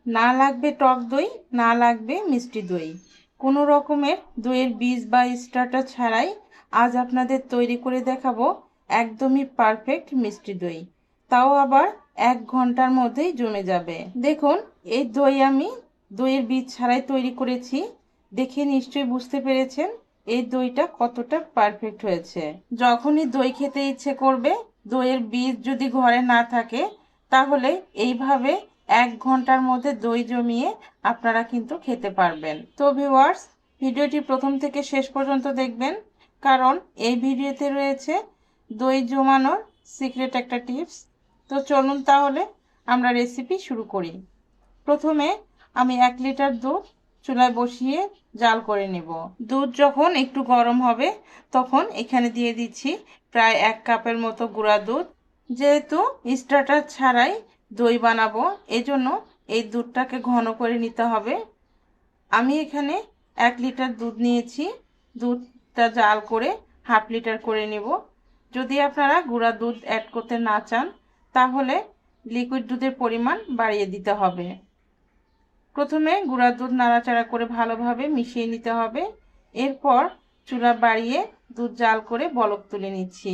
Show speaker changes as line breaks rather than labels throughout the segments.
না লাগবে টক দই, না লাগবে মিষ্টি দই। কোনো রকমের দইয়ের বীজ বা স্টার্টার ছাড়াই আজ আপনাদের তৈরি করে দেখাবো একদমই পারফেক্ট মিষ্টি দই। তাও আবার 1 ঘন্টার মধ্যেই জমে যাবে। দেখুন, এই দই আমি দইয়ের বীজ ছাড়াই তৈরি করেছি। দেখে নিশ্চয়ই বুঝতে পেরেছেন এই দইটা কতটা পারফেক্ট হয়েছে। যখনই দই খেতে ইচ্ছে করবে, দইয়ের বীজ যদি ঘরে না থাকে, তাহলে এইভাবে 1 ঘন্টার মধ্যে দই জমিয়ে আপনারা কিন্তু খেতে পারবেন। তো ভিউয়ার্স, ভিডিওটি প্রথম থেকে শেষ পর্যন্ত দেখবেন, কারণ এই ভিডিওতে রয়েছে দই জমানোর সিক্রেট একটা টিপস। তো চলুন তাহলে আমরা রেসিপি শুরু করি। প্রথমে আমি 1 লিটার দুধ চুলায় বসিয়ে জাল করে নেব। দুধ যখন একটু গরম হবে, তখন এখানে দিয়ে দিচ্ছি প্রায় 1 কাপের মতো গুঁড়া দুধ। যেহেতু স্টার্টার ছাড়াই দই বানাবো, এজন্য এই দুধটাকে ঘন করে নিতে হবে। আমি এখানে 1 লিটার দুধ নিয়েছি। দুধটা জাল করে 1/2 লিটার করে নেব। যদি আপনারা গুঁড়া দুধ অ্যাড করতে না চান, তাহলে লিকুইড দুধের পরিমাণ বাড়িয়ে দিতে হবে। প্রথমে গুঁড়া দুধ নাড়াচাড়া করে ভালোভাবে মিশিয়ে নিতে হবে। এরপর চুলা বাড়িয়ে দুধ জাল করে বলক তুলে নিচ্ছি।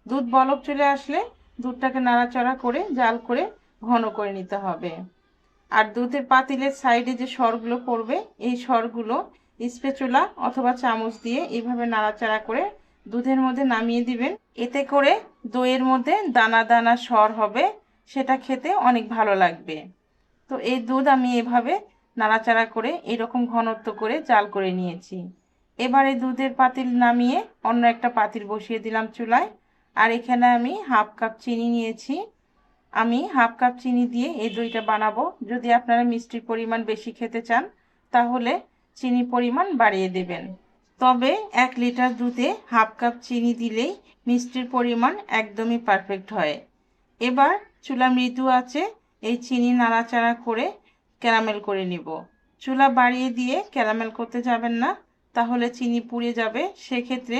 দুধ বলক চলে আসলে দুধটাকে নাড়াচাড়া করে জাল করে ঘন করে নিতে হবে। আর দুধের পাতিলের সাইডে যে সরগুলো পড়বে, এই সরগুলো স্প্যাচুলা অথবা চামচ দিয়ে এইভাবে নাড়াচাড়া করে দুধের মধ্যে নামিয়ে দিবেন। এতে করে দইয়ের মধ্যে দানা দানা সর হবে, সেটা খেতে অনেক ভালো লাগবে। তো এই দুধ আমি এভাবে নাড়াচাড়া করে এরকম ঘনত্ব করে জাল করে নিয়েছি। এবার এই দুধের পাতিল নামিয়ে অন্য একটা পাতিল বসিয়ে দিলাম চুলায়। আর এখানে আমি 1/2 কাপ চিনি নিয়েছি। আমি 1/2 কাপ চিনি দিয়ে এই দইটা বানাবো। যদি আপনারা মিষ্টির পরিমাণ বেশি খেতে চান, তাহলে চিনির পরিমাণ বাড়িয়ে দেবেন। তবে 1 লিটার দুধে 1/2 কাপ চিনি দিলেই মিষ্টির পরিমাণ একদমই পারফেক্ট হয়। এবার চুলা মৃদু আছে এই চিনি নাড়াচাড়া করে ক্যারামেল করে নিব। চুলা বাড়িয়ে দিয়ে ক্যারামেল করতে যাবেন না, তাহলে চিনি পুড়ে যাবে, সেক্ষেত্রে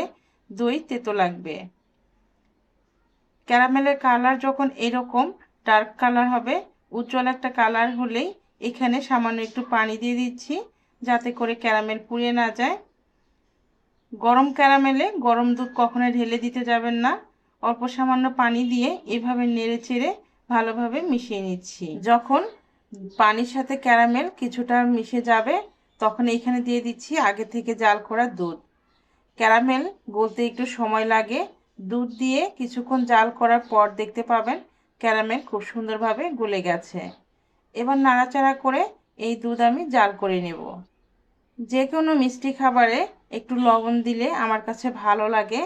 দই তেতো লাগবে। ক্যারামেলের কালার যখন এরকম ডার্ক কালার হবে, উজ্জ্বল একটা কালার হলেই এখানে সামান্য একটু পানি দিয়ে দিচ্ছি, যাতে করে ক্যারামেল পুড়ে না যায়। গরম ক্যারামেলে গরম দুধ কখনো ঢেলে দিতে যাবেন না। অল্প সামান্য পানি দিয়ে এভাবে নেড়ে চেড়ে ভালোভাবে মিশিয়ে নিচ্ছি। যখন পানির সাথে ক্যারামেল কিছুটা মিশে যাবে, তখন এখানে দিয়ে দিচ্ছি আগে থেকে জাল করা দুধ। ক্যারামেল গলতে একটু সময় লাগে। দুধ দিয়ে কিছুক্ষণ জাল করার পর দেখতে পাবেন ক্যারামেল খুব সুন্দরভাবে গলে গেছে। এবার নাড়াচাড়া করে এই দুধ আমি জাল করে নেব। যে কোনো মিষ্টি খাবারে একটু লবণ দিলে আমার কাছে ভালো লাগে,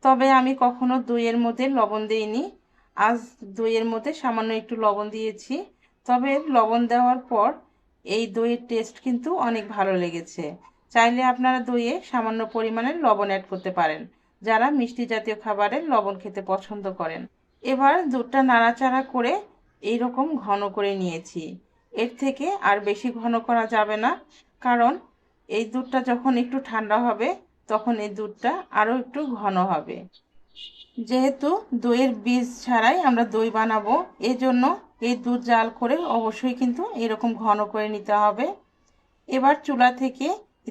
তবে আমি কখনো দইয়ের মধ্যে লবণ দিইনি। আজ দইয়ের মধ্যে সামান্য একটু লবণ দিয়েছি। তবে লবণ দেওয়ার পর এই দইয়ের টেস্ট কিন্তু অনেক ভালো লেগেছে। চাইলে আপনারা দইয়ে সামান্য পরিমাণে লবণ অ্যাড করতে পারেন, যারা মিষ্টি জাতীয় খাবারে লবণ খেতে পছন্দ করেন। এবার দুধটা নাড়াচাড়া করে এইরকম ঘন করে নিয়েছি। এর থেকে আর বেশি ঘন করা যাবে না, কারণ এই দুধটা যখন একটু ঠান্ডা হবে, তখন এই দুধটা আরও একটু ঘন হবে। যেহেতু দইয়ের বীজ ছাড়াই আমরা দই বানাবো, এজন্য এই দুধ জাল করে অবশ্যই কিন্তু এরকম ঘন করে নিতে হবে। এবার চুলা থেকে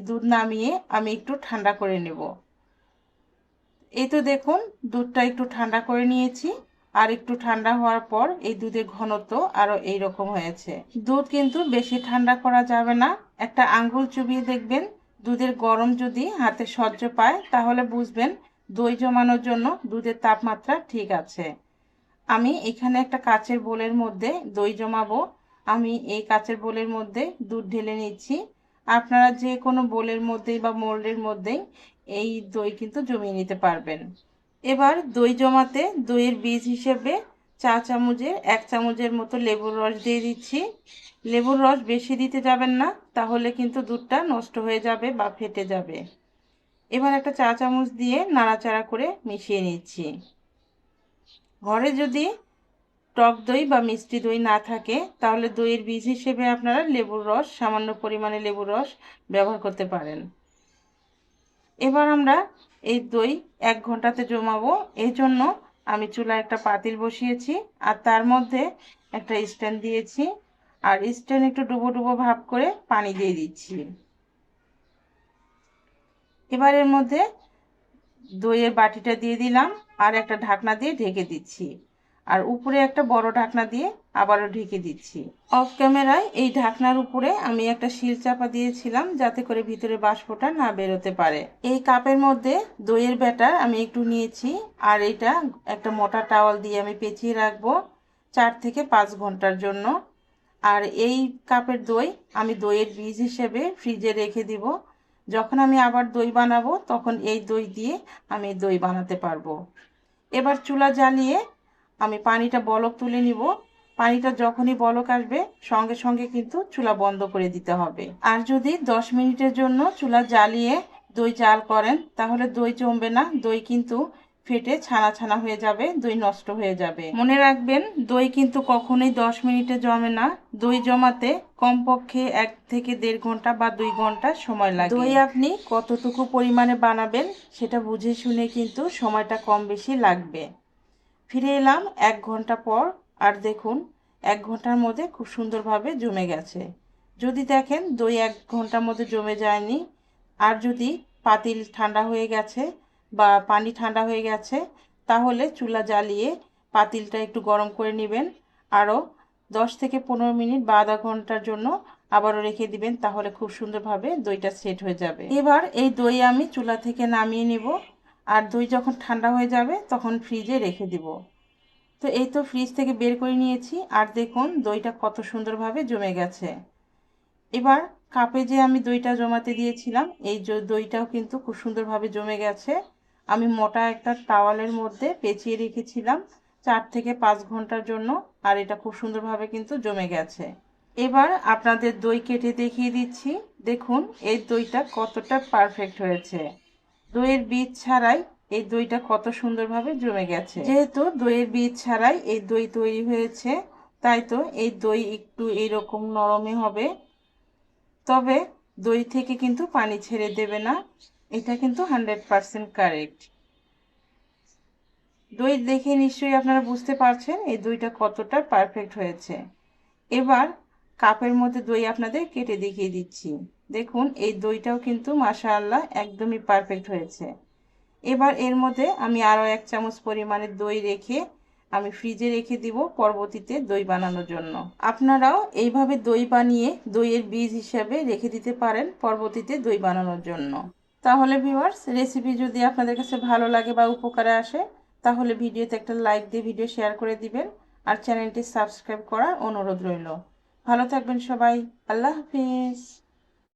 দুধ নামিয়ে আমি একটু ঠান্ডা করে নেব। এই তো দেখুন, দুধটা একটু ঠান্ডা করে নিয়েছি। আর একটু ঠান্ডা হওয়ার পর এই দুধের ঘনত্ব আরও এইরকম হয়েছে। দুধ কিন্তু বেশি ঠান্ডা করা যাবে না। একটা আঙ্গুল চুবিয়ে দেখবেন, দুধের গরম যদি হাতে সহ্য পায়, তাহলে বুঝবেন দই জমানোর জন্য দুধের তাপমাত্রা ঠিক আছে। আমি এখানে একটা কাচের বোলের মধ্যে দই জমাবো। আমি এই কাচের বোলের মধ্যে দুধ ঢেলে নিচ্ছি। আপনারা যে কোনো বোলের মধ্যেই বা মোল্ডের মধ্যেই এই দই কিন্তু জমিয়ে নিতে পারবেন। এবার দই জমাতে দইয়ের বীজ হিসেবে 1 চামচের মতো লেবুর রস দিয়ে দিচ্ছি। লেবুর রস বেশি দিতে যাবেন না, তাহলে কিন্তু দুধটা নষ্ট হয়ে যাবে বা ফেটে যাবে। এবার একটা 1 চামচ দিয়ে নাড়াচাড়া করে মিশিয়ে নিচ্ছি। ঘরে যদি টক দই বা মিষ্টি দই না থাকে, তাহলে দইয়ের বীজ হিসেবে আপনারা লেবুর রস, সামান্য পরিমাণে লেবুর রস ব্যবহার করতে পারেন। এবার আমরা এই দই 1 ঘন্টাতে জমাবো। এই জন্য আমি চুলায় একটা পাতিল বসিয়েছি আর তার মধ্যে একটা স্ট্যান্ড দিয়েছি। আর স্ট্যান্ড একটু ডুবো ডুবো ভাব করে পানি দিয়ে দিচ্ছি। এবার এর মধ্যে দইয়ের বাটিটা দিয়ে দিলাম আর একটা ঢাকনা দিয়ে ঢেকে দিচ্ছি, আর উপরে একটা বড় ঢাকনা দিয়ে আবারও ঢেকে দিচ্ছি। অফ ক্যামেরায় এই ঢাকনার উপরে আমি একটা শিল চাপা দিয়েছিলাম যাতে করে ভিতরে বাষ্পটা না বেরোতে পারে। এই কাপের মধ্যে দইয়ের ব্যাটার আমি একটু নিয়েছি, আর এটা একটা মোটা টাওয়াল দিয়ে আমি পেঁচিয়ে রাখবো 4 থেকে 5 ঘন্টার জন্য। আর এই কাপের দই আমি দইয়ের বীজ হিসেবে ফ্রিজে রেখে দিব। যখন আমি আবার দই বানাবো তখন এই দই দিয়ে আমি দই বানাতে পারবো। এবার চুলা জ্বালিয়ে আমি পানিটা বলক তুলে নিব। পানিটা যখনই বলক আসবে সঙ্গে সঙ্গে কিন্তু চুলা বন্ধ করে দিতে হবে। আর যদি 10 মিনিটের জন্য চুলা জ্বালিয়ে দই জাল করেন তাহলে দই জমবে না, দই কিন্তু ফেটে ছানা ছানা হয়ে যাবে, দই নষ্ট হয়ে যাবে। মনে রাখবেন দই কিন্তু কখনোই 10 মিনিটে জমে না। দই জমাতে কমপক্ষে 1 থেকে 1.5 ঘন্টা বা 2 ঘন্টা সময় লাগে। দই আপনি কতটুকু পরিমাণে বানাবেন সেটা বুঝে শুনে কিন্তু সময়টা কম বেশি লাগবে। ফিরে এলাম 1 ঘন্টা পর, আর দেখুন 1 ঘন্টার মধ্যে খুব সুন্দরভাবে জমে গেছে। যদি দেখেন দই 1 ঘন্টার মধ্যে জমে যায়নি, আর যদি পাতিল ঠান্ডা হয়ে গেছে বা পানি ঠান্ডা হয়ে গেছে, তাহলে চুলা জ্বালিয়ে পাতিলটা একটু গরম করে নেবেন। আরও 10 থেকে 15 মিনিট বা আধা ঘন্টার জন্য আবারও রেখে দিবেন, তাহলে খুব সুন্দরভাবে দইটা সেট হয়ে যাবে। এবার এই দই আমি চুলা থেকে নামিয়ে নিব, আর দই যখন ঠান্ডা হয়ে যাবে তখন ফ্রিজে রেখে দিব। তো এই তো ফ্রিজ থেকে বের করে নিয়েছি, আর দেখুন দইটা কত সুন্দরভাবে জমে গেছে। এবার কাপে যে আমি দইটা জমাতে দিয়েছিলাম এই দইটাও কিন্তু খুব সুন্দরভাবে জমে গেছে। আমি মোটা একটা টাওয়ালের মধ্যে পেঁচিয়ে রেখেছিলাম 4 থেকে 5 ঘন্টার জন্য, আর এটা খুব সুন্দরভাবে কিন্তু জমে গেছে। এবার আপনাদের দই কেটে দেখিয়ে দিচ্ছি। দেখুন এই দইটা কতটা পারফেক্ট হয়েছে। দইয়ের বীজ ছাড়াই এই দইটা কত সুন্দরভাবে জমে গেছে। যেহেতু দইয়ের বীজ ছাড়াই এই দই তৈরি হয়েছে, তাই তো এই দই একটু এইরকম নরমই হবে। তবে দই থেকে কিন্তু পানি ছেড়ে দেবে না, এটা কিন্তু 100% কারেক্ট। দই দেখে নিশ্চয়ই আপনারা বুঝতে পারছেন এই দইটা কতটা পারফেক্ট হয়েছে। এবার কাপের মধ্যে দই আপনাদের কেটে দেখিয়ে দিচ্ছি। দেখুন এই দইটাও কিন্তু মাশাআল্লাহ একদমই পারফেক্ট হয়েছে। এবার এর মধ্যে আমি আরও 1 চামচ পরিমাণে দই রেখে আমি ফ্রিজে রেখে দিব পরবর্তীতে দই বানানোর জন্য। আপনারাও এইভাবে দই বানিয়ে দইয়ের বীজ হিসাবে রেখে দিতে পারেন পরবর্তীতে দই বানানোর জন্য। তাহলে ভিউয়ার্স, রেসিপি যদি আপনাদের কাছে ভালো লাগে বা উপকারে আসে তাহলে ভিডিওতে একটা লাইক দিয়ে ভিডিও শেয়ার করে দিবেন, আর চ্যানেলটি সাবস্ক্রাইব করার অনুরোধ রইল। ভালো থাকবেন সবাই। আল্লাহ হাফিজ।